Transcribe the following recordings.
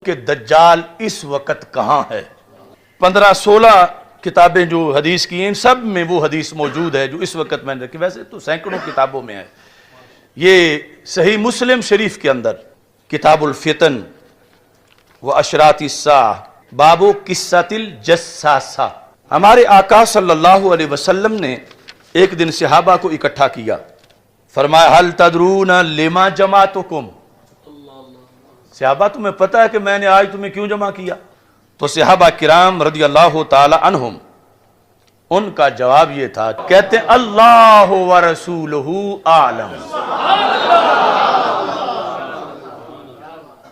کہ دجال اس وقت کہاں ہے۔ 15-16 کتابیں جو حدیث کی ہیں ان سب میں وہ حدیث موجود ہے جو اس وقت میں نے رکھی، ویسے تو سینکڑوں کتابوں میں ہے۔ یہ صحیح مسلم شریف کے اندر کتاب الفتن و اشراط الساعہ باب قصۃ الجساسہ، ہمارے آقا صلی اللہ علیہ وسلم نے ایک دن صحابہ کو اکٹھا کیا، فرمایا حل تدرون لما جمعتکم، صحابہ تمہیں پتہ ہے کہ میں نے آج تمہیں کیوں جمع کیا؟ تو صحابہ کرام رضی اللہ تعالی عنہم ان کا جواب یہ تھا، کہتے ہیں اللہ ورسولہ اعلم،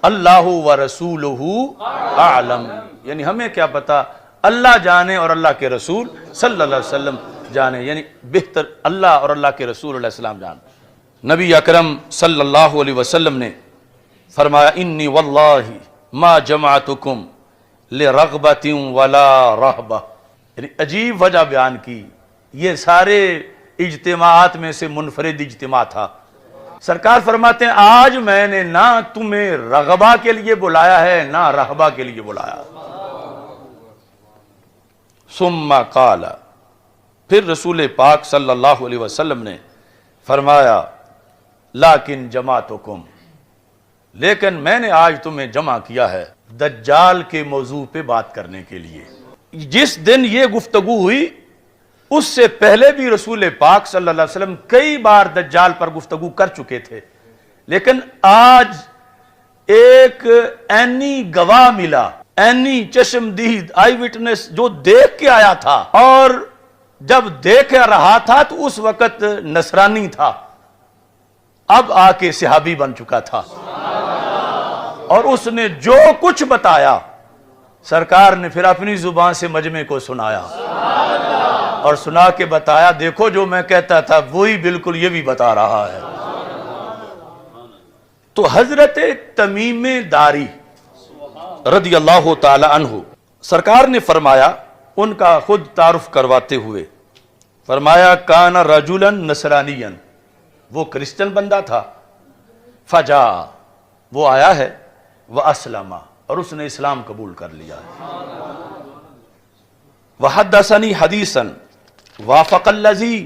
اللہ ورسولہ اعلم، یعنی ہمیں کیا پتا، اللہ جانے اور اللہ کے رسول صلی اللہ علیہ وسلم جانے، یعنی بہتر اللہ اور اللہ کے رسول علیہ السلام جانے۔ نبی اکرم صلی اللہ علیہ وسلم نے فرمایا انی واللہ ما جمعتکم لرغبت ولا رہبہ، یعنی عجیب وجہ بیان کی، یہ سارے اجتماعات میں سے منفرد اجتماع تھا۔ سرکار فرماتے ہیں آج میں نے نہ تمہیں رغبہ کے لیے بلایا ہے نہ رہبہ کے لیے بلایا۔ ثم قال، پھر رسول پاک صلی اللہ علیہ وسلم نے فرمایا لیکن جمعتکم، لیکن میں نے آج تمہیں جمع کیا ہے دجال کے موضوع پہ بات کرنے کے لیے۔ جس دن یہ گفتگو ہوئی اس سے پہلے بھی رسول پاک صلی اللہ علیہ وسلم کئی بار دجال پر گفتگو کر چکے تھے، لیکن آج ایک عینی گواہ ملا، عینی چشمدید آئی وٹنس جو دیکھ کے آیا تھا، اور جب دیکھ رہا تھا تو اس وقت نصرانی تھا، اب آ کے صحابی بن چکا تھا، اور اس نے جو کچھ بتایا سرکار نے پھر اپنی زبان سے مجمع کو سنایا، اور سنا کے بتایا دیکھو جو میں کہتا تھا وہی بالکل یہ بھی بتا رہا ہے۔ تو حضرت تمیم داری رضی اللہ تعالی عنہ سرکار نے فرمایا، ان کا خود تعارف کرواتے ہوئے فرمایا کان رجلا نصرانیا، وہ کرسچن بندہ تھا، فجا، وہ آیا ہے، واسلم، اور اس نے اسلام قبول کر لیا ہے، وحدثنی حدیثا وافق الذی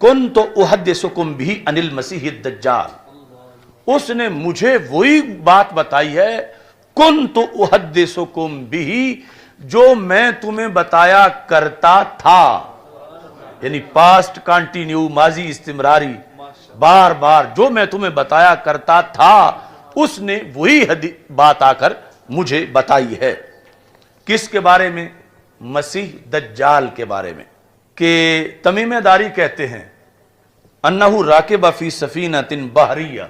کنت احدثکم به عن المسیح الدجال، اس نے مجھے وہی بات بتائی ہے کنت احدثکم به جو میں تمہیں بتایا کرتا تھا، یعنی پاسٹ کنٹینیو، ماضی استمراری، بار بار جو میں تمہیں بتایا کرتا تھا اس نے وہی بات آ کر مجھے بتائی ہے۔ کس کے بارے میں؟ مسیح دجال کے بارے میں، کہ تمیم داری کہتے ہیں انہ راکب فی سفینۃ بحریہ،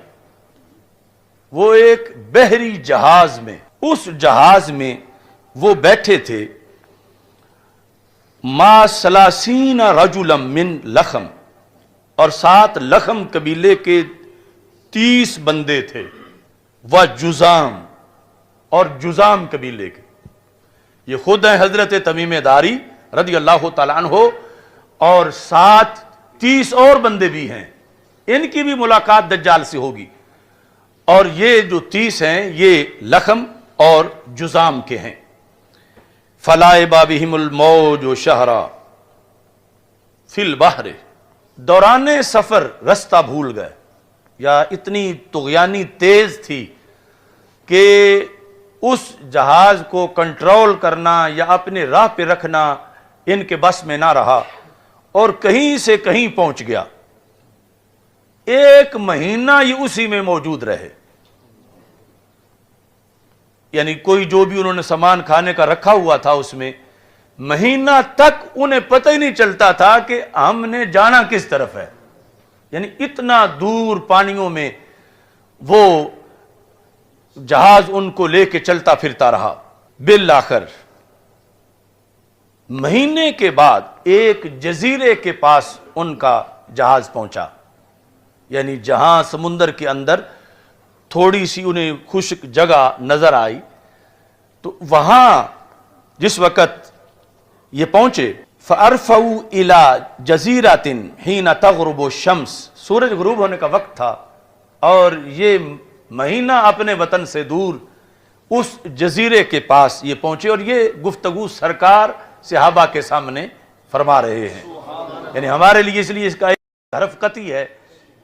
وہ ایک بحری جہاز میں، اس جہاز میں وہ بیٹھے تھے، ما 30 رجلا من لخم، اور 7 لخم قبیلے کے 30 بندے تھے، وجزام، اور جزام قبیلے کے، یہ خود ہیں حضرت تمیم داری رضی اللہ تعالیٰ عنہ، اور 30 اور بندے بھی ہیں، ان کی بھی ملاقات دجال سے ہوگی، اور یہ جو 30 ہیں یہ لخم اور جزام کے ہیں۔ فلائب بہم الموج شہرا فی البحر، دوران سفر رستہ بھول گئے، یا اتنی طغیانی تیز تھی کہ اس جہاز کو کنٹرول کرنا یا اپنے راہ پہ رکھنا ان کے بس میں نہ رہا، اور کہیں سے کہیں پہنچ گیا، 1 مہینہ یہ اسی میں موجود رہے، یعنی کوئی جو بھی انہوں نے سامان کھانے کا رکھا ہوا تھا اس میں، مہینہ تک انہیں پتہ ہی نہیں چلتا تھا کہ ہم نے جانا کس طرف ہے، یعنی اتنا دور پانیوں میں وہ جہاز ان کو لے کے چلتا پھرتا رہا۔ بالآخر مہینے کے بعد ایک جزیرے کے پاس ان کا جہاز پہنچا، یعنی جہاں سمندر کے اندر تھوڑی سی انہیں خشک جگہ نظر آئی، تو وہاں جس وقت یہ پہنچے، فَأَرْفَوْا إِلَى جَزِيرَةٍ حِينَ تَغْرُبُ الشَّمْسِ، سورج غروب ہونے کا وقت تھا، اور یہ مہینہ اپنے وطن سے دور اس جزیرے کے پاس یہ پہنچے، اور یہ گفتگو سرکار صحابہ کے سامنے فرما رہے ہیں. یعنی ہمارے لیے اس لیے اس کا ایک حرف قطعی ہے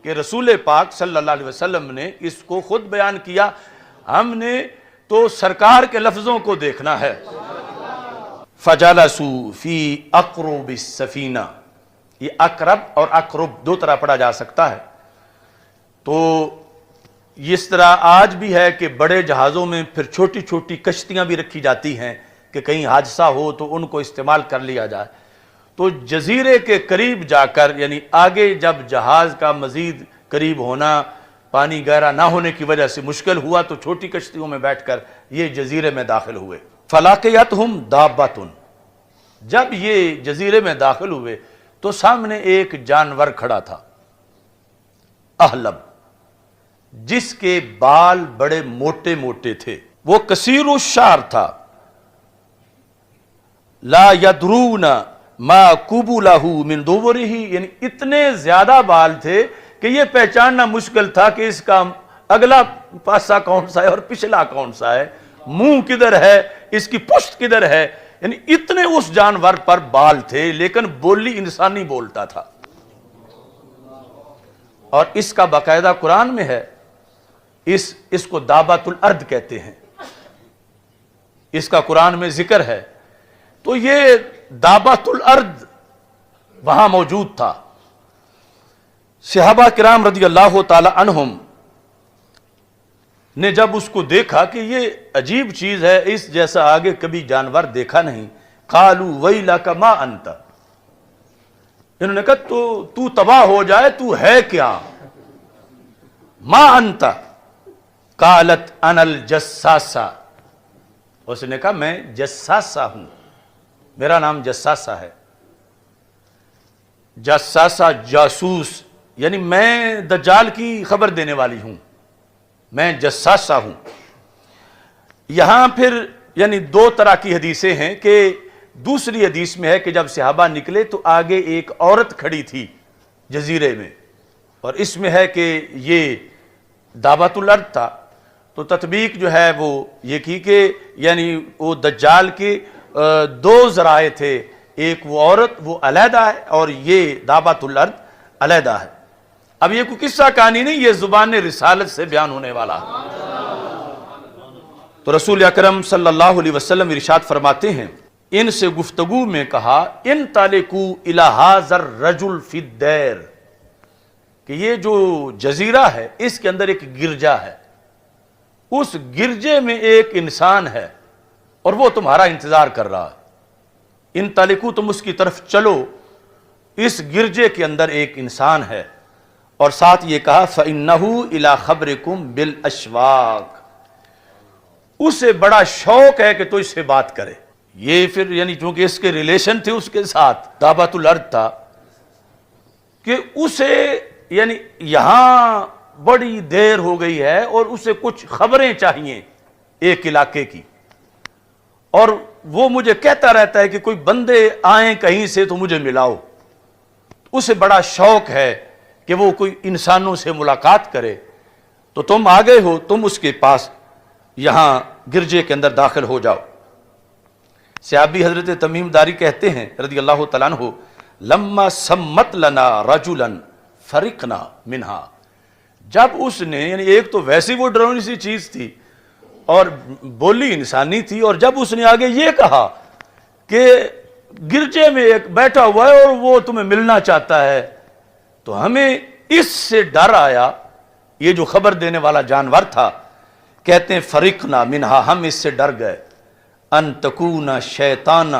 کہ رسول پاک صلی اللہ علیہ وسلم نے اس کو خود بیان کیا، ہم نے تو سرکار کے لفظوں کو دیکھنا ہے. فَجَلَسُوا فِي أَقْرُبِ السَّفِينَةِ، یہ اقرب اور اقرب دو طرح پڑھا جا سکتا ہے. تو اس طرح آج بھی ہے کہ بڑے جہازوں میں پھر چھوٹی چھوٹی کشتیاں بھی رکھی جاتی ہیں کہ کہیں حادثہ ہو تو ان کو استعمال کر لیا جائے. تو جزیرے کے قریب جا کر، یعنی آگے جب جہاز کا مزید قریب ہونا، پانی گہرا نہ ہونے کی وجہ سے مشکل ہوا، تو چھوٹی کشتیوں میں بیٹھ کر یہ جزیرے میں داخل ہوئے. فَلَاقِيَتْهُمْ دَابَّةٌ، جب یہ جزیرے میں داخل ہوئے تو سامنے ایک جانور کھڑا تھا، احلب، جس کے بال بڑے موٹے موٹے تھے. وہ کثیر الشعر تھا. لا یدرون ما قبلہ من دبرہ، یعنی اتنے زیادہ بال تھے کہ یہ پہچاننا مشکل تھا کہ اس کا اگلا پاسا کون سا ہے اور پچھلا کون سا ہے، منہ کدھر ہے، اس کی پشت کدھر ہے. یعنی اتنے اس جانور پر بال تھے، لیکن بولی انسانی بولتا تھا. اور اس کا باقاعدہ قرآن میں ہے، اس کو دابۃ الارض کہتے ہیں، اس کا قرآن میں ذکر ہے. تو یہ دابۃ الارض وہاں موجود تھا. صحابہ کرام رضی اللہ تعالی عنہم نے جب اس کو دیکھا کہ یہ عجیب چیز ہے، اس جیسا آگے کبھی جانور دیکھا نہیں، قالوا ویلک ما انت، انہوں نے کہا تو تباہ ہو جائے، تو ہے کیا؟ ما انت قالت انا الجساسہ، اس نے کہا میں جساسہ ہوں، میرا نام جساسہ ہے. جساسہ جاسوس، یعنی میں دجال کی خبر دینے والی ہوں، میں جساسہ ہوں. یہاں پھر یعنی دو طرح کی حدیثیں ہیں کہ دوسری حدیث میں ہے کہ جب صحابہ نکلے تو آگے ایک عورت کھڑی تھی جزیرے میں، اور اس میں ہے کہ یہ دعوت الارض تھا. تو تطبیق جو ہے وہ یہ کی کہ یعنی وہ دجال کے دو ذرائع تھے، ایک وہ عورت وہ علیحدہ ہے اور یہ دعوت الارض علیحدہ ہے. اب یہ کوئی قصہ کہانی نہیں، یہ زبان رسالت سے بیان ہونے والا ہے. تو رسول اکرم صلی اللہ علیہ وسلم ارشاد فرماتے ہیں، ان سے گفتگو میں کہا انطلقوا الی ھذا الرجل فی الدیر، کہ یہ جو جزیرہ ہے اس کے اندر ایک گرجا ہے، اس گرجے میں ایک انسان ہے اور وہ تمہارا انتظار کر رہا ہے. انطلقوا، تم اس کی طرف چلو، اس گرجے کے اندر ایک انسان ہے. اور ساتھ یہ کہا فَإِنَّهُ إِلَىٰ خَبْرِكُمْ بِالْأَشْوَاقِ، اسے بڑا شوق ہے کہ تو اس سے بات کرے. یہ پھر یعنی چونکہ اس کے ریلیشن تھے اس کے ساتھ، دعوت الارض تھا، کہ اسے یعنی یہاں بڑی دیر ہو گئی ہے اور اسے کچھ خبریں چاہیے ایک علاقے کی، اور وہ مجھے کہتا رہتا ہے کہ کوئی بندے آئیں کہیں سے تو مجھے ملاؤ. اسے بڑا شوق ہے کہ وہ کوئی انسانوں سے ملاقات کرے. تو تم آ گئے ہو، تم اس کے پاس یہاں گرجے کے اندر داخل ہو جاؤ. صحابی حضرت تمیم داری کہتے ہیں رضی اللہ تعالیٰ عنہ، لما سمت لنا رجلا فرقنا منہا، جب اس نے یعنی ایک تو ویسی وہ ڈرونی سی چیز تھی اور بولی انسانی تھی، اور جب اس نے آگے یہ کہا کہ گرجے میں ایک بیٹھا ہوا ہے اور وہ تمہیں ملنا چاہتا ہے، تو ہمیں اس سے ڈر آیا. یہ جو خبر دینے والا جانور تھا، کہتے ہیں فرقنا منہا، ہم اس سے ڈر گئے، ان تکون شیطانہ،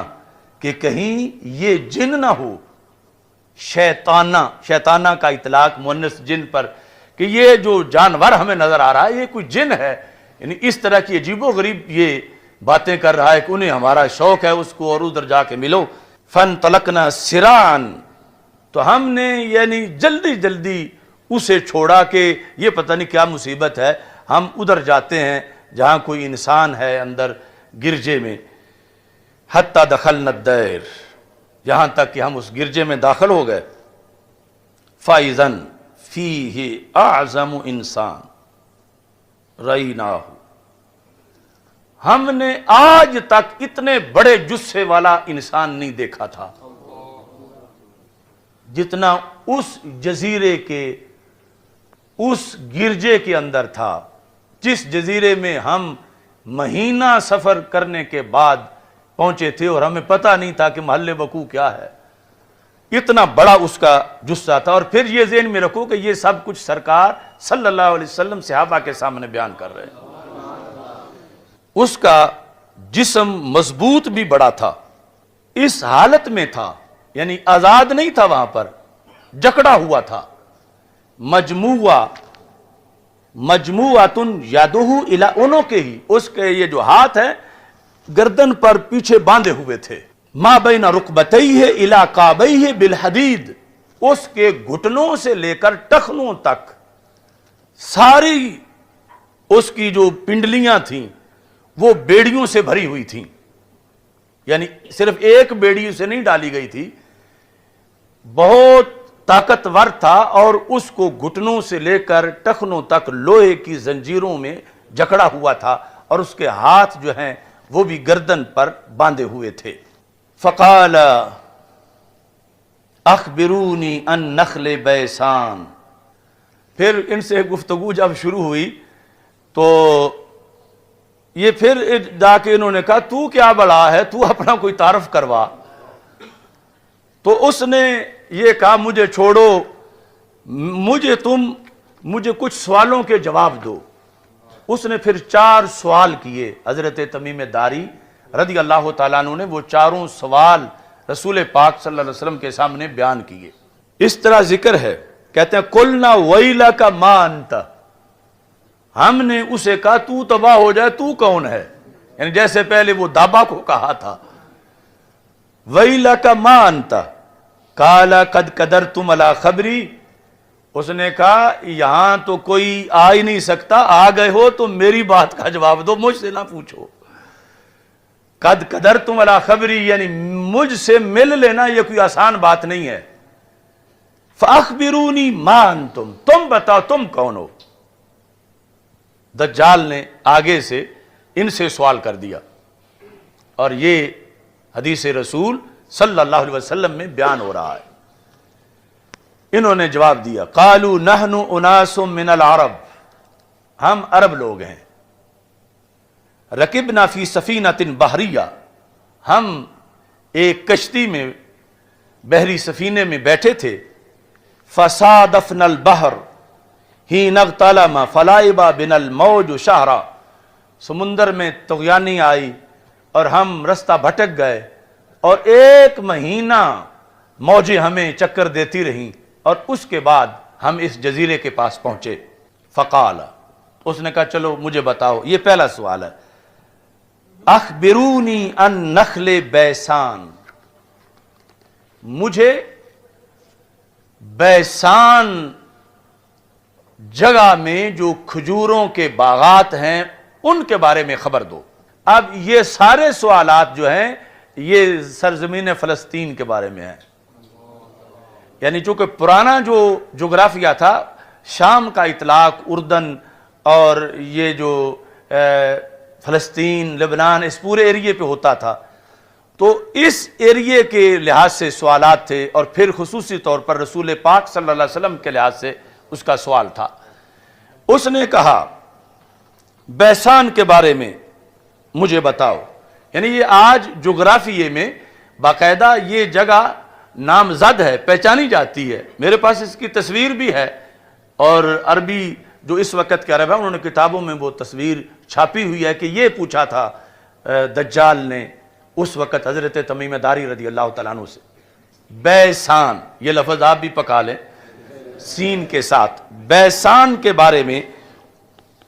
کہ کہیں یہ جن نہ ہو. شیطانہ کا اطلاق مؤنث جن پر، کہ یہ جو جانور ہمیں نظر آ رہا ہے یہ کوئی جن ہے، یعنی اس طرح کی عجیب و غریب یہ باتیں کر رہا ہے کہ انہیں ہمارا شوق ہے اس کو اور ادھر جا کے ملو. فانطلقنا سراعا، تو ہم نے یعنی جلدی جلدی اسے چھوڑا کہ یہ پتہ نہیں کیا مصیبت ہے، ہم ادھر جاتے ہیں جہاں کوئی انسان ہے اندر گرجے میں. حتی دخلنا الدیر، یہاں تک کہ ہم اس گرجے میں داخل ہو گئے. فَإِذًا فِيهِ أَعْظَمُ إِنسان رَأَيْنَاهُ، ہم نے آج تک اتنے بڑے جثے والا انسان نہیں دیکھا تھا جتنا اس جزیرے کے اس گرجے کے اندر تھا، جس جزیرے میں ہم مہینہ سفر کرنے کے بعد پہنچے تھے اور ہمیں پتہ نہیں تھا کہ محل وقوع کیا ہے۔ اتنا بڑا اس کا جثہ تھا، اور پھر یہ ذہن میں رکھو کہ یہ سب کچھ سرکار صلی اللہ علیہ وسلم صحابہ کے سامنے بیان کر رہے ہیں۔ اس کا جسم مضبوط بھی بڑا تھا، اس حالت میں تھا، یعنی آزاد نہیں تھا، وہاں پر جکڑا ہوا تھا۔ مجموعاتن یادہ الی عنقہ، اس کے یہ جو ہاتھ ہے گردن پر پیچھے باندھے ہوئے تھے۔ ما بین رکبتیہ الی کعبیہ بالحدید، اس کے گھٹنوں سے لے کر ٹخنوں تک ساری اس کی جو پنڈلیاں تھیں وہ بیڑیوں سے بھری ہوئی تھیں، یعنی صرف ایک بیڑی سے نہیں ڈالی گئی تھی، بہت طاقتور تھا، اور اس کو گھٹنوں سے لے کر ٹخنوں تک لوہے کی زنجیروں میں جکڑا ہوا تھا، اور اس کے ہاتھ جو ہیں وہ بھی گردن پر باندھے ہوئے تھے۔ فقال اخبرونی عن نخل بیسان، پھر ان سے گفتگو جب شروع ہوئی تو یہ پھر جا کے انہوں نے کہا تو کیا بڑا ہے، تو اپنا کوئی تعارف کروا۔ تو اس نے یہ کہا مجھے چھوڑو، مجھے کچھ سوالوں کے جواب دو۔ اس نے پھر 4 سوال کیے، حضرت تمیم داری رضی اللہ تعالیٰ عنہ نے وہ چاروں سوال رسول پاک صلی اللہ علیہ وسلم کے سامنے بیان کیے۔ اس طرح ذکر ہے، کہتے ہیں قلنا ویلک ما انت، ہم نے اسے کہا تو تباہ ہو جائے، تو کون ہے، یعنی جیسے پہلے وہ دابا کو کہا تھا۔ ویلک ما انت قال قد قدرتم علی خبری، اس نے کہا یہاں تو کوئی آ ہی نہیں سکتا، آ گئے ہو تو میری بات کا جواب دو، مجھ سے نہ پوچھو۔ قد قدرتم علی خبری، یعنی مجھ سے مل لینا یہ کوئی آسان بات نہیں ہے۔ فاخبرونی ما انتم، تم بتاؤ تم کون ہو۔ دجال نے آگے سے ان سے سوال کر دیا، اور یہ حدیث رسول صلی اللہ علیہ وسلم میں بیان ہو رہا ہے۔ انہوں نے جواب دیا قالوا نحن اناس من العرب، ہم عرب لوگ ہیں، رکبنا فی سفینۃ بحریہ، ہم ایک کشتی میں بحری سفینے میں بیٹھے تھے، فصادفنا البحر حین اغتلم فلعب بنا الموج شہرا، سمندر میں طغیانی آئی اور ہم رستہ بھٹک گئے، اور 1 مہینہ موجیں ہمیں چکر دیتی رہیں، اور اس کے بعد ہم اس جزیرے کے پاس پہنچے۔ فقال، اس نے کہا چلو مجھے بتاؤ، یہ پہلا سوال ہے، اخبرونی عن نخل بیسان، مجھے بیسان جگہ میں جو کھجوروں کے باغات ہیں ان کے بارے میں خبر دو۔ اب یہ سارے سوالات جو ہیں یہ سرزمین فلسطین کے بارے میں ہیں، یعنی چونکہ پرانا جو جغرافیہ تھا، شام کا اطلاق اردن اور یہ جو فلسطین، لبنان، اس پورے ایریے پہ ہوتا تھا، تو اس ایریے کے لحاظ سے سوالات تھے، اور پھر خصوصی طور پر رسول پاک صلی اللہ علیہ وسلم کے لحاظ سے اس کا سوال تھا۔ اس نے کہا بیسان کے بارے میں مجھے بتاؤ، یعنی یہ آج جغرافیے میں باقاعدہ یہ جگہ نامزد ہے، پہچانی جاتی ہے، میرے پاس اس کی تصویر بھی ہے، اور عربی جو اس وقت کے عرب ہیں انہوں نے کتابوں میں وہ تصویر چھاپی ہوئی ہے کہ یہ پوچھا تھا دجال نے اس وقت حضرت تمیم داری رضی اللہ تعالیٰ عنہ سے، بیسان، یہ لفظ آپ بھی پکا لیں سین کے ساتھ، بیسان کے بارے میں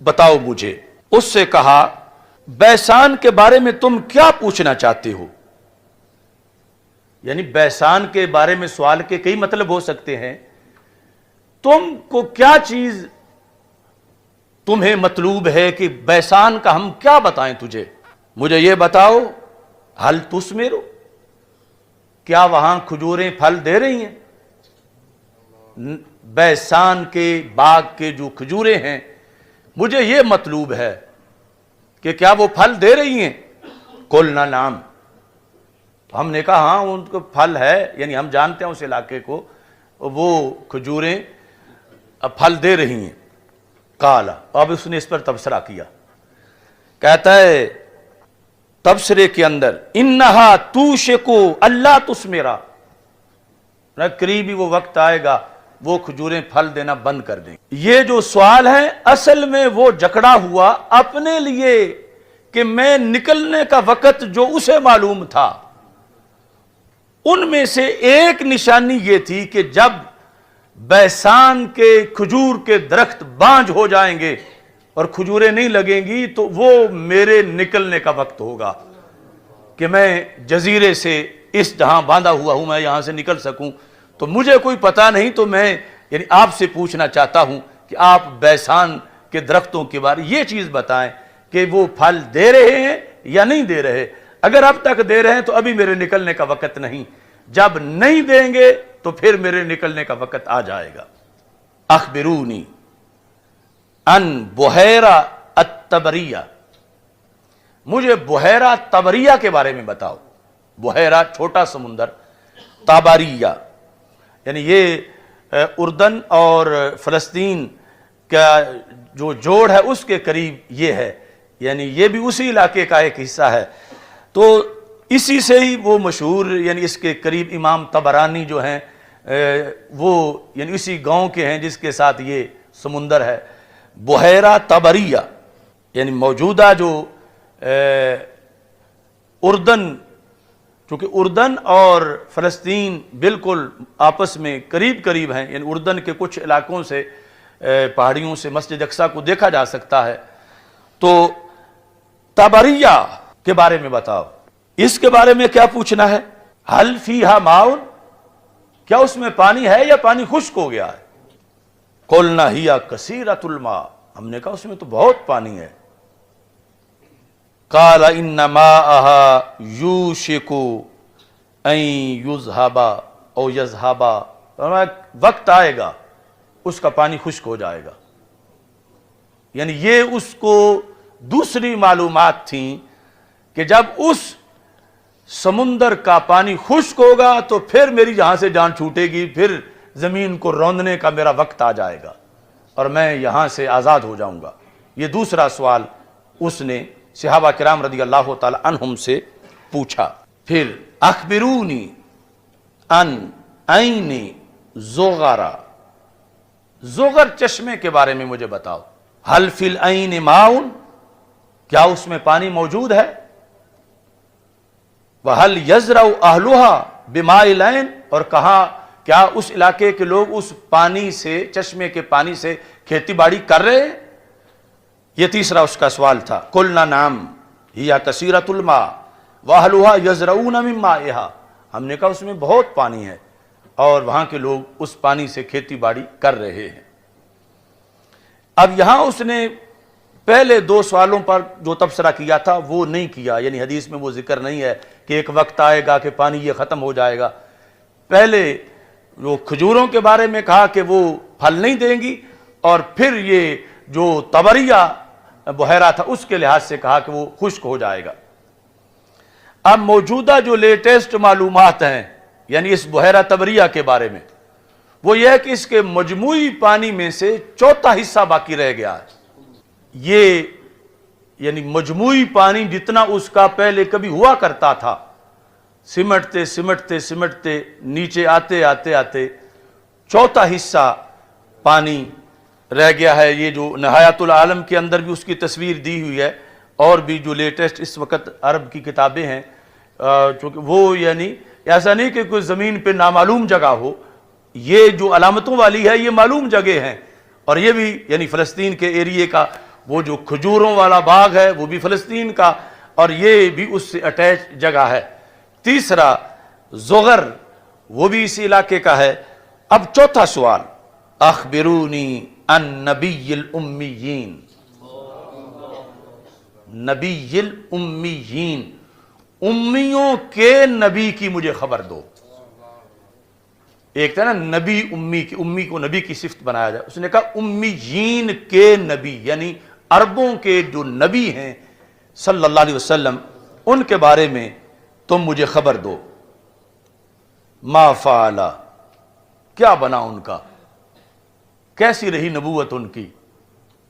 بتاؤ مجھے۔ اس سے کہا بیسان کے بارے میں تم کیا پوچھنا چاہتے ہو، یعنی بیسان کے بارے میں سوال کے کئی مطلب ہو سکتے ہیں، تم کو کیا چیز تمہیں مطلوب ہے کہ بیسان کا ہم کیا بتائیں تجھے، مجھے یہ بتاؤ حل تثمر، کیا وہاں کھجوریں پھل دے رہی ہیں، بیسان کے باغ کے جو کھجوریں ہیں مجھے یہ مطلوب ہے۔ کہ کیا وہ پھل دے رہی ہیں؟ قلنا نعم، ہم نے کہا ہاں ان کو پھل ہے، یعنی ہم جانتے ہیں اس علاقے کو، وہ کھجوریں پھل دے رہی ہیں۔ قال، اب اس نے اس پر تبصرہ کیا، کہتا ہے تبصرے کے اندر انہا توشکو اللہ تثمرا، قریبی وہ وقت آئے گا وہ کھجوریں پھل دینا بند کر دیں گے۔ یہ جو سوال ہے اصل میں وہ جکڑا ہوا اپنے لیے کہ میں نکلنے کا وقت جو اسے معلوم تھا، ان میں سے ایک نشانی یہ تھی کہ جب بیسان کے کھجور کے درخت بانجھ ہو جائیں گے اور کھجوریں نہیں لگیں گی تو وہ میرے نکلنے کا وقت ہوگا کہ میں جزیرے سے اس جہاں باندھا ہوا ہوں میں یہاں سے نکل سکوں۔ تو مجھے کوئی پتہ نہیں، تو میں یعنی آپ سے پوچھنا چاہتا ہوں کہ آپ بیسان کے درختوں کے بارے یہ چیز بتائیں کہ وہ پھل دے رہے ہیں یا نہیں دے رہے۔ اگر اب تک دے رہے ہیں تو ابھی میرے نکلنے کا وقت نہیں، جب نہیں دیں گے تو پھر میرے نکلنے کا وقت آ جائے گا۔ اخبرونی ان بحیرہ الطبریہ، مجھے بحیرہ طبریہ کے بارے میں بتاؤ۔ بحیرہ چھوٹا سمندر، طبریہ یعنی یہ اردن اور فلسطین کا جو جوڑ ہے اس کے قریب یہ ہے، یعنی یہ بھی اسی علاقے کا ایک حصہ ہے۔ تو اسی سے ہی وہ مشہور، یعنی اس کے قریب امام طبرانی جو ہیں وہ یعنی اسی گاؤں کے ہیں جس کے ساتھ یہ سمندر ہے۔ بحیرہ طبریہ یعنی موجودہ جو اردن، چونکہ اردن اور فلسطین بالکل آپس میں قریب قریب ہیں، یعنی اردن کے کچھ علاقوں سے پہاڑیوں سے مسجد اقصیٰ کو دیکھا جا سکتا ہے۔ تو طبریہ کے بارے میں بتاؤ، اس کے بارے میں کیا پوچھنا ہے؟ حل فیہا ماء، کیا اس میں پانی ہے یا پانی خشک ہو گیا ہے؟ قلنا ہی کثیرۃ الماء، ہم نے کہا اس میں تو بہت پانی ہے۔ قال ان ماءها یوشک ان یذهب او یذهب، وقت آئے گا اس کا پانی خشک ہو جائے گا۔ یعنی یہ اس کو دوسری معلومات تھیں کہ جب اس سمندر کا پانی خشک ہوگا تو پھر میری یہاں سے جان چھوٹے گی، پھر زمین کو روندنے کا میرا وقت آ جائے گا اور میں یہاں سے آزاد ہو جاؤں گا۔ یہ دوسرا سوال اس نے صحابہ کرام رضی اللہ تعالی عنہم سے پوچھا۔ پھر اخبرونی ان عین زغر، زغر چشمے کے بارے میں مجھے بتاؤ۔ حل فی العین ماء، کیا اس میں پانی موجود ہے؟ وَهَلْ يَزْرَعُ أَهْلُهَا بِمَاءِ الْعَيْنِ، اور کہاں کیا اس علاقے کے لوگ اس پانی سے، چشمے کے پانی سے کھیتی باڑی کر رہے ہیں؟ یہ تیسرا اس کا سوال تھا۔ قُلْنَا نَعَمْ هِيَ كَثِيرَةُ الْمَاءِ وَأَهْلُهَا يَزْرَعُونَ مِن مَّائِهَا، ہم نے کہا اس میں بہت پانی ہے اور وہاں کے لوگ اس پانی سے کھیتی باڑی کر رہے ہیں۔ اب یہاں اس نے پہلے دو سوالوں پر جو تبصرہ کیا تھا وہ نہیں کیا، یعنی حدیث میں وہ ذکر نہیں ہے کہ ایک وقت آئے گا کہ پانی یہ ختم ہو جائے گا۔ پہلے جو کھجوروں کے بارے میں کہا کہ وہ پھل نہیں دیں گی، اور پھر یہ جو طبریہ بحیرہ تھا اس کے لحاظ سے کہا کہ وہ خشک ہو جائے گا۔ اب موجودہ جو لیٹسٹ معلومات ہیں یعنی اس بحیرہ طبریہ کے بارے میں، وہ یہ ہے کہ اس کے مجموعی پانی میں سے چوتھا حصہ باقی رہ گیا ہے۔ یہ یعنی مجموعی پانی جتنا اس کا پہلے کبھی ہوا کرتا تھا، سمٹتے سمٹتے سمٹتے نیچے آتے آتے آتے چوتھا حصہ پانی رہ گیا ہے۔ یہ جو نہایت العالم کے اندر بھی اس کی تصویر دی ہوئی ہے، اور بھی جو لیٹسٹ اس وقت عرب کی کتابیں ہیں، چونکہ وہ یعنی ایسا نہیں کہ کوئی زمین پہ نامعلوم جگہ ہو، یہ جو علامتوں والی ہے یہ معلوم جگہ ہیں، اور یہ بھی یعنی فلسطین کے ایریے کا وہ جو کھجوروں والا باغ ہے وہ بھی فلسطین کا، اور یہ بھی اس سے اٹیچ جگہ ہے۔ تیسرا زغر وہ بھی اسی علاقے کا ہے۔ اب چوتھا سوال، اخبرونی عن نبی الامیین، نبی الامیین، امیوں کے نبی کی مجھے خبر دو۔ ایک تھا نا نبی امی کی، امی کو نبی کی صفت بنایا جائے، اس نے کہا امیین کے نبی، یعنی عربوں کے جو نبی ہیں صلی اللہ علیہ وسلم ان کے بارے میں تم مجھے خبر دو۔ ما فعل، کیا بنا ان کا، کیسی رہی نبوت ان کی،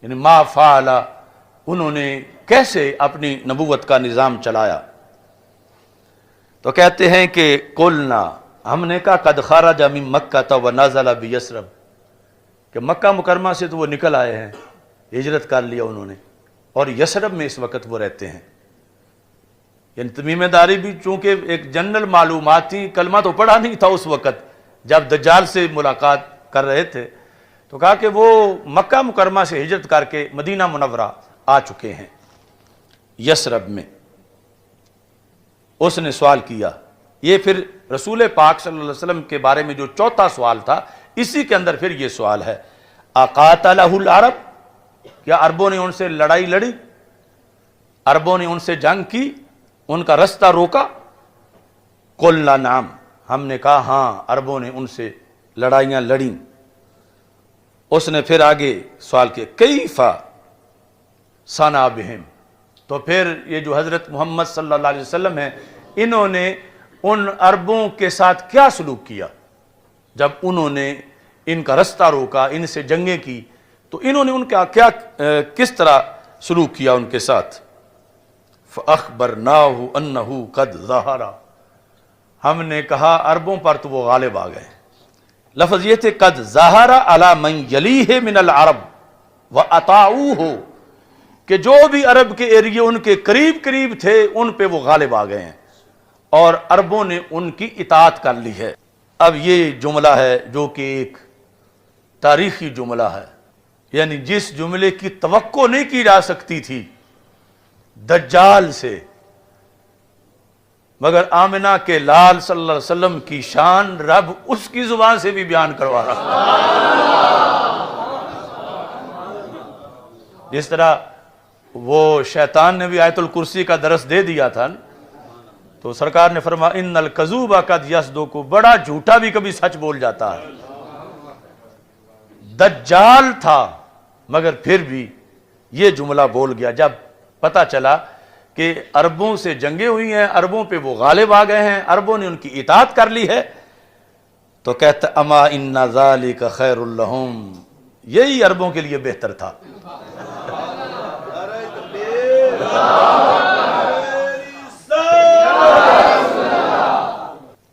یعنی ما فعل انہوں نے کیسے اپنی نبوت کا نظام چلایا۔ تو کہتے ہیں کہ قلنا، ہم نے کہا قد خرج من مکہ ونزل بیثرب، کہ مکہ مکرمہ سے تو وہ نکل آئے ہیں، ہجرت کر لیا انہوں نے، اور یثرب میں اس وقت وہ رہتے ہیں۔ یعنی تمیم داری بھی چونکہ ایک جنرل معلومات تھی، کلمہ تو پڑھا نہیں تھا اس وقت جب دجال سے ملاقات کر رہے تھے، تو کہا کہ وہ مکہ مکرمہ سے ہجرت کر کے مدینہ منورہ آ چکے ہیں یثرب میں۔ اس نے سوال کیا، یہ پھر رسول پاک صلی اللہ علیہ وسلم کے بارے میں جو چوتھا سوال تھا، اسی کے اندر پھر یہ سوال ہے، اقاتلہ العرب، کیا عربوں نے ان سے لڑائی لڑی، عربوں نے ان سے جنگ کی، ان کا رستہ روکا؟ قلنا نعم، ہم نے کہا ہاں عربوں نے ان سے لڑائیاں لڑیں۔ اس نے پھر آگے سوال کیا کیف صنع بہم، تو پھر یہ جو حضرت محمد صلی اللہ علیہ وسلم ہیں، انہوں نے ان عربوں کے ساتھ کیا سلوک کیا جب انہوں نے ان کا رستہ روکا، ان سے جنگیں کی، تو انہوں نے ان کا کیا کس طرح سلوک کیا ان کے ساتھ؟ فَأَخْبَرْنَاهُ أَنَّهُ قَدْ ظَهَرَ، ہم نے کہا عربوں پر تو وہ غالب آ گئے۔ لفظ یہ تھے قد ظَهَرَ عَلَى مَنْ يَلِيهِ مِنَ الْعَرَبِ وَأَطَاعُوهُ، کہ جو بھی عرب کے ایریے ان کے قریب قریب تھے ان پہ وہ غالب آ گئے ہیں اور عربوں نے ان کی اطاعت کر لی ہے۔ اب یہ جملہ ہے جو کہ ایک تاریخی جملہ ہے، یعنی جس جملے کی توقع نہیں کی جا سکتی تھی دجال سے، مگر آمنہ کے لال صلی اللہ علیہ وسلم کی شان رب اس کی زبان سے بھی بیان کروا رہا۔ جس طرح وہ شیطان نے بھی آیت الکرسی کا درس دے دیا تھا، تو سرکار نے فرمایا ان الکذوب قد یصدق، بڑا جھوٹا بھی کبھی سچ بول جاتا ہے۔ دجال تھا مگر پھر بھی یہ جملہ بول گیا جب پتہ چلا کہ عربوں سے جنگیں ہوئی ہیں، عربوں پہ وہ غالب آ گئے ہیں، عربوں نے ان کی اطاعت کر لی ہے، تو کہتا اما ان ذالک خیر لہم، یہی عربوں کے لیے بہتر تھا۔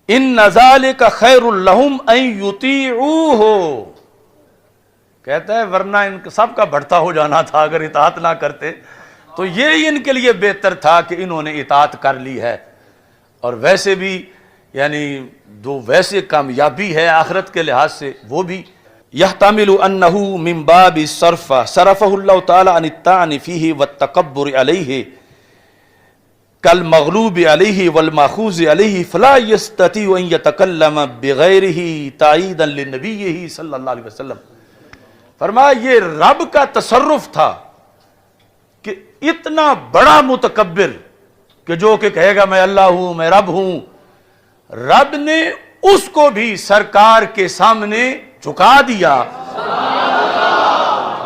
ان ذالک خیر لہم ان یطیعوہ، کہتا ہے ورنہ ان سب کا بھٹتا ہو جانا تھا اگر اطاعت نہ کرتے، تو یہ ان کے لیے بہتر تھا کہ انہوں نے اطاعت کر لی ہے۔ اور ویسے بھی یعنی جو ویسے کامیابی ہے آخرت کے لحاظ سے وہ بھی یحتمل انہ من باب الصرف صرفہ اللہ تعالی عن الطعن فیہ والتکبر علیہ کالمغلوب علیہ والماخوذ علیہ فلا یستطیع ان یتکلم بغیرہ تائیدا لنبیہ صلی اللہ علیہ وسلم۔ فرمایا یہ رب کا تصرف تھا کہ اتنا بڑا متکبر کہ جو کہ کہے گا میں اللہ ہوں، میں رب ہوں، رب نے اس کو بھی سرکار کے سامنے جھکا دیا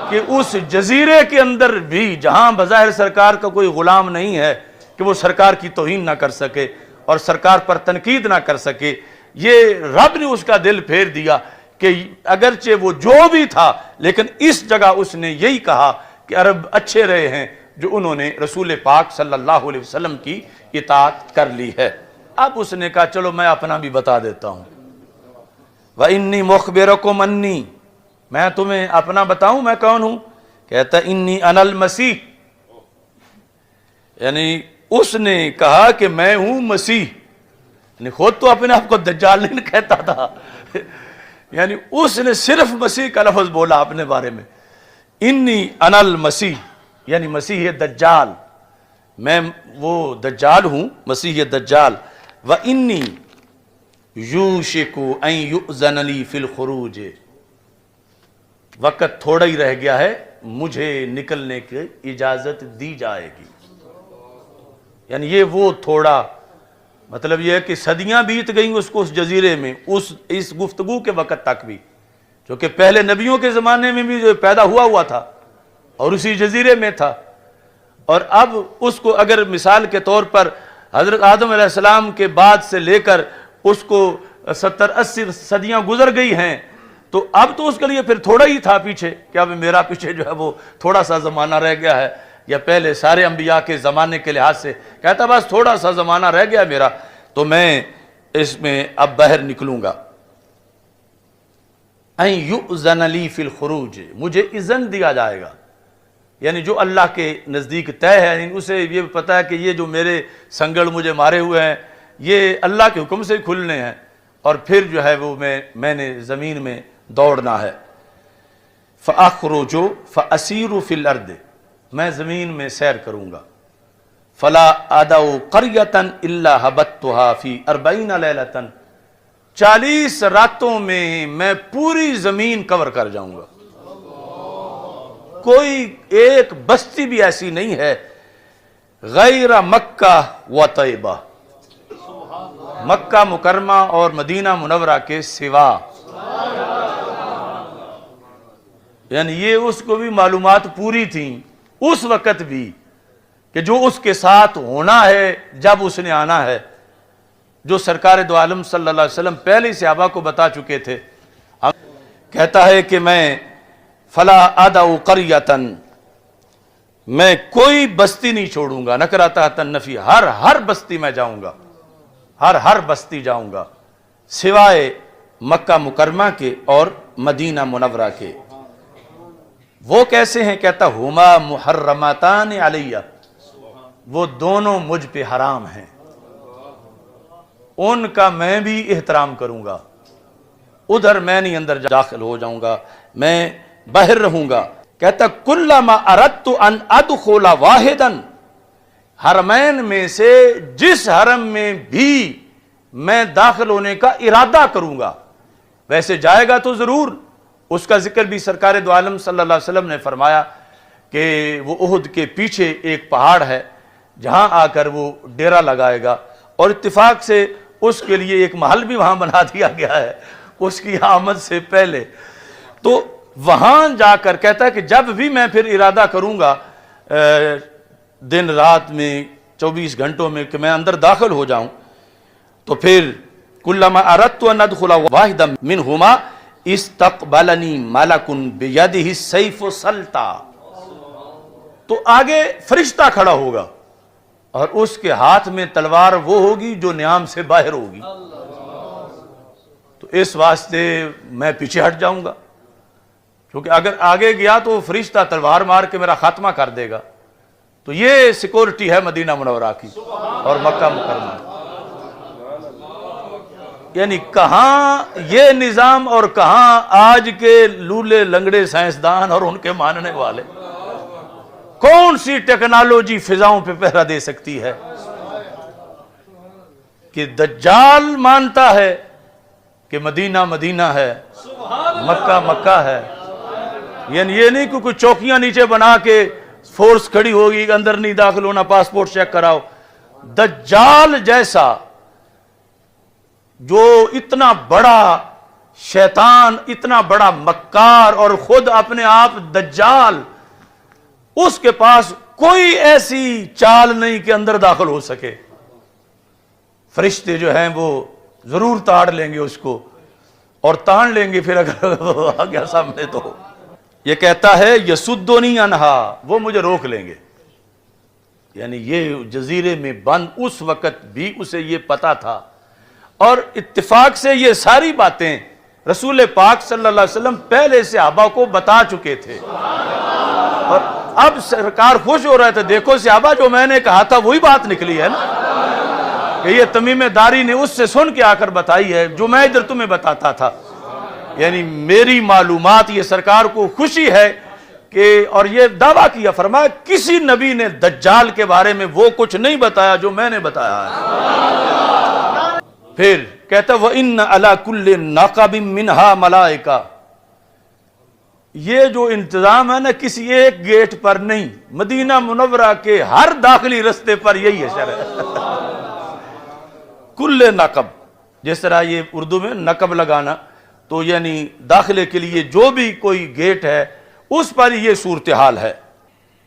کہ اس جزیرے کے اندر بھی جہاں بظاہر سرکار کا کوئی غلام نہیں ہے کہ وہ سرکار کی توہین نہ کر سکے اور سرکار پر تنقید نہ کر سکے، یہ رب نے اس کا دل پھیر دیا کہ اگرچہ وہ جو بھی تھا لیکن اس جگہ اس نے یہی کہا کہ عرب اچھے رہے ہیں جو انہوں نے رسول پاک صلی اللہ علیہ وسلم کی اطاعت کر لی ہے۔ اب اس نے کہا چلو میں اپنا بھی بتا دیتا ہوں، وَإِنِّي مُخْبِرَكُمْ أَنِّي، میں تمہیں اپنا بتاؤں میں کون ہوں؟ کہتا انی انا المسیح، یعنی اس نے کہا کہ میں ہوں مسیح، یعنی خود تو اپنے آپ کو دجال نہیں کہتا تھا، یعنی اس نے صرف مسیح کا لفظ بولا اپنے بارے میں، انی انا المسیح، یعنی مسیح دجال، میں وہ دجال ہوں، مسیح دجال۔ وَإِنِّي یوشک ان یؤذن لی فی الخروج، وقت تھوڑا ہی رہ گیا ہے مجھے نکلنے کی اجازت دی جائے گی۔ یعنی یہ وہ تھوڑا مطلب یہ ہے کہ صدیاں بیت گئیں اس کو اس جزیرے میں، اس گفتگو کے وقت تک بھی، جو کہ پہلے نبیوں کے زمانے میں بھی جو پیدا ہوا تھا اور اسی جزیرے میں تھا، اور اب اس کو اگر مثال کے طور پر حضرت آدم علیہ السلام کے بعد سے لے کر اس کو 70-80 صدیاں گزر گئی ہیں، تو اب تو اس کے لیے پھر تھوڑا ہی تھا پیچھے، کہ اب میرا پیچھے جو ہے وہ تھوڑا سا زمانہ رہ گیا ہے، یا پہلے سارے انبیاء کے زمانے کے لحاظ سے کہتا بس تھوڑا سا زمانہ رہ گیا میرا، تو میں اس میں اب باہر نکلوں گا۔ ان یؤذن لی فی الخروج، مجھے اذن دیا جائے گا، یعنی جو اللہ کے نزدیک طے ہے، یعنی اسے یہ پتا ہے کہ یہ جو میرے سنگڑ مجھے مارے ہوئے ہیں یہ اللہ کے حکم سے کھلنے ہیں، اور پھر جو ہے وہ میں نے زمین میں دوڑنا ہے۔ فاخرج فاسیر فی الارض، میں زمین میں سیر کروں گا۔ فلا ادعو قریۃ الا هبتها فی 40 لیلۃ، 40 راتوں میں پوری زمین کور کر جاؤں گا۔ کوئی ایک بستی بھی ایسی نہیں ہے غیر مکہ و طیبہ، مکہ مکرمہ اور مدینہ منورہ کے سوا، یعنی یہ اس کو بھی معلومات پوری تھیں اس وقت بھی کہ جو اس کے ساتھ ہونا ہے جب اس نے آنا ہے، جو سرکار دو عالم صلی اللہ علیہ وسلم پہلے صحابہ کو بتا چکے تھے۔ کہتا ہے کہ میں فلا ادعو قریۃ، میں کوئی بستی نہیں چھوڑوں گا، نکرۃ النفی، ہر بستی میں جاؤں گا، ہر بستی جاؤں گا سوائے مکہ مکرمہ کے اور مدینہ منورہ کے۔ وہ کیسے ہیں؟ کہتا ہما محرماتان علیہ، وہ دونوں مجھ پہ حرام ہیں، ان کا میں بھی احترام کروں گا، ادھر میں نہیں اندر داخل ہو جاؤں گا، میں باہر رہوں گا۔ کہتا کلما اردت ان ادخل واحدا، حرمین میں سے جس حرم میں بھی میں داخل ہونے کا ارادہ کروں گا، ویسے جائے گا تو ضرور، اس کا ذکر بھی سرکار دو عالم صلی اللہ علیہ وسلم نے فرمایا کہ وہ احد کے پیچھے ایک پہاڑ ہے جہاں آ کر وہ ڈیرا لگائے گا، اور اتفاق سے اس کے لیے ایک محل بھی وہاں بنا دیا گیا ہے اس کی آمد سے پہلے۔ تو وہاں جا کر کہتا ہے کہ جب بھی میں پھر ارادہ کروں گا دن رات میں 24 گھنٹوں میں کہ میں اندر داخل ہو جاؤں، تو پھر کلما اردت ان ادخل واحدا منہما استقبلنی ملک بیدہ السیف سلطا، تو آگے فرشتہ کھڑا ہوگا اور اس کے ہاتھ میں تلوار وہ ہوگی جو نیام سے باہر ہوگی، تو اس واسطے میں پیچھے ہٹ جاؤں گا، کیونکہ اگر آگے گیا تو فرشتہ تلوار مار کے میرا خاتمہ کر دے گا۔ تو یہ سیکورٹی ہے مدینہ منورہ کی اور مکہ مکرمہ، یعنی کہاں یہ نظام اور کہاں آج کے لولے لنگڑے سائنسدان اور ان کے ماننے والے، کون سی ٹیکنالوجی فضاؤں پہ پہرا دے سکتی ہے کہ دجال مانتا ہے کہ مدینہ مدینہ ہے، مکہ مکہ ہے، یعنی یہ نہیں کہ کوئی چوکیاں نیچے بنا کے فورس کھڑی ہوگی اندر نہیں داخل ہونا، پاسپورٹ چیک کراؤ۔ دجال جیسا جو اتنا بڑا شیطان، اتنا بڑا مکار اور خود اپنے آپ دجال، اس کے پاس کوئی ایسی چال نہیں کہ اندر داخل ہو سکے۔ فرشتے جو ہیں وہ ضرور تاڑ لیں گے اس کو، اور تان لیں گے پھر اگر آ گیا سامنے تو۔ یہ کہتا ہے یسدنی عنہا، وہ مجھے روک لیں گے، یعنی یہ جزیرے میں بند اس وقت بھی اسے یہ پتا تھا، اور اتفاق سے یہ ساری باتیں رسول پاک صلی اللہ علیہ وسلم پہلے صحابہ کو بتا چکے تھے، اور اب سرکار خوش ہو رہے تھے، دیکھو صحابہ جو میں نے کہا تھا وہی بات نکلی ہے نا، کہ یہ تمیم داری نے اس سے سن کے آ کر بتائی ہے جو میں ادھر تمہیں بتاتا تھا، یعنی میری معلومات، یہ سرکار کو خوشی ہے کہ، اور یہ دعویٰ کیا، فرمایا کسی نبی نے دجال کے بارے میں وہ کچھ نہیں بتایا جو میں نے بتایا ہے۔ پھر کہتا وَإِنَّ عَلَى كُلِّ نَاقَبٍ مِّنْهَا مَلَائِكَةٌ، یہ جو انتظام ہے نا کسی ایک گیٹ پر نہیں، مدینہ منورہ کے ہر داخلی رستے پر یہی ہے شرع۔ کل نقب، جس طرح یہ اردو میں نقب لگانا، تو یعنی داخلے کے لیے جو بھی کوئی گیٹ ہے اس پر یہ صورتحال ہے۔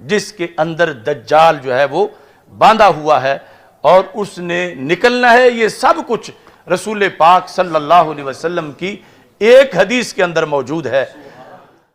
جس کے اندر دجال جو ہے وہ باندھا ہوا ہے اور اس نے نکلنا ہے. یہ سب کچھ رسول پاک صلی اللہ علیہ وسلم کی ایک حدیث کے اندر موجود ہے.